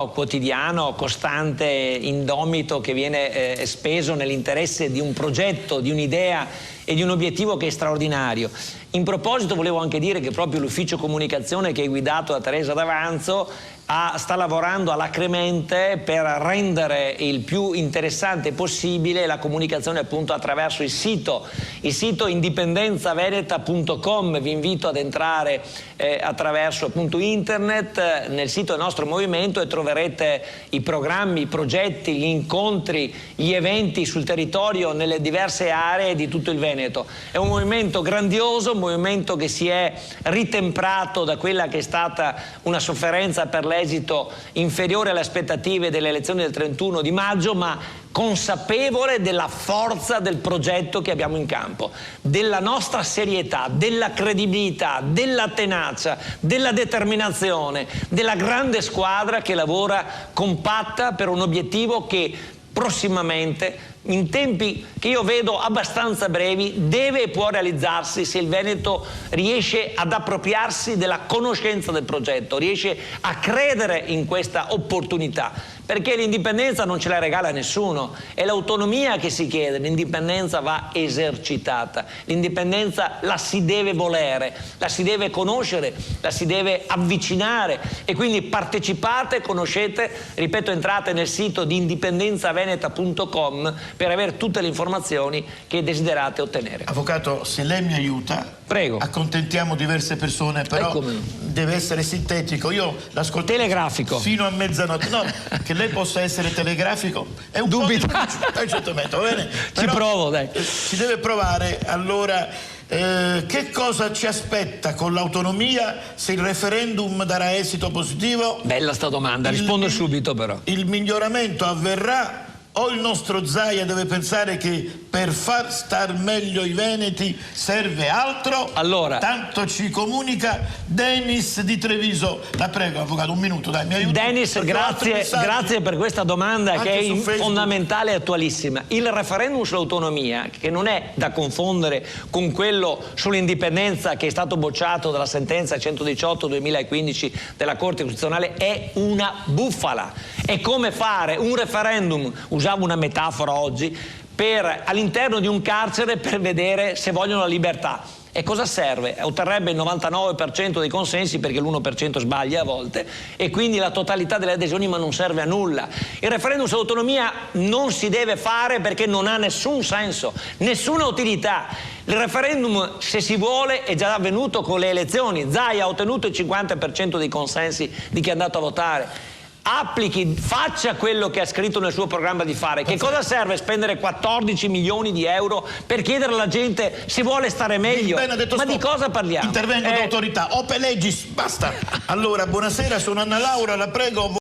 quotidiano, costante, indomito, che viene speso nell'interesse di un progetto, di un'idea e di un obiettivo che è straordinario. In proposito volevo anche dire che proprio l'ufficio comunicazione, che è guidato da Teresa D'Avanzo, sta lavorando alacremente per rendere il più interessante possibile la comunicazione, appunto, attraverso il sito indipendenzaveneta.com. Vi invito ad entrare attraverso, appunto, internet nel sito del nostro movimento e troverete i programmi, i progetti, gli incontri, gli eventi sul territorio nelle diverse aree di tutto il Veneto. È un movimento grandioso, un movimento che si è ritemprato da quella che è stata una sofferenza per l'esito inferiore alle aspettative delle elezioni del 31 di maggio, ma consapevole della forza del progetto che abbiamo in campo, della nostra serietà, della credibilità, della tenacia, della determinazione, della grande squadra che lavora compatta per un obiettivo che prossimamente, in tempi che io vedo abbastanza brevi, deve e può realizzarsi se il Veneto riesce ad appropriarsi della conoscenza del progetto, riesce a credere in questa opportunità, perché l'indipendenza non ce la regala nessuno, è l'autonomia che si chiede, l'indipendenza va esercitata, l'indipendenza la si deve volere, la si deve conoscere, la si deve avvicinare, e quindi partecipate, conoscete, ripeto, entrate nel sito di indipendenzaveneta.com per avere tutte le informazioni che desiderate ottenere. Avvocato, se lei mi aiuta, prego. Accontentiamo diverse persone, però deve essere sintetico. Io l'ascolto telegrafico fino a mezzanotte. No, che lei possa essere telegrafico è un dubito. Va bene? Ci provo, dai. Si deve provare. Allora, che cosa ci aspetta con l'autonomia se il referendum darà esito positivo? Bella sta domanda, rispondo subito però. Il miglioramento avverrà o il nostro Zaia deve pensare che per far star meglio i veneti serve altro? Allora, tanto ci comunica Denis di Treviso. La prego, avvocato, un minuto, dai, mi aiuti. Denis, grazie per questa domanda che è fondamentale e attualissima. Il referendum sull'autonomia, che non è da confondere con quello sull'indipendenza che è stato bocciato dalla sentenza 118/2015 della Corte Costituzionale, è una bufala. È come fare un referendum, usavo una metafora oggi, all'interno di un carcere per vedere se vogliono la libertà. E cosa serve? Otterrebbe il 99% dei consensi, perché l'1% sbaglia a volte, e quindi la totalità delle adesioni, ma non serve a nulla. Il referendum sull'autonomia non si deve fare perché non ha nessun senso, nessuna utilità. Il referendum, se si vuole, è già avvenuto con le elezioni. Zaia ha ottenuto il 50% dei consensi di chi è andato a votare. Applichi, faccia quello che ha scritto nel suo programma di fare. Che cosa serve spendere 14 milioni di euro per chiedere alla gente se vuole stare meglio? Ma di cosa parliamo? Intervengo d'autorità. Ope legis, basta. Allora, buonasera, sono Anna Laura, la prego.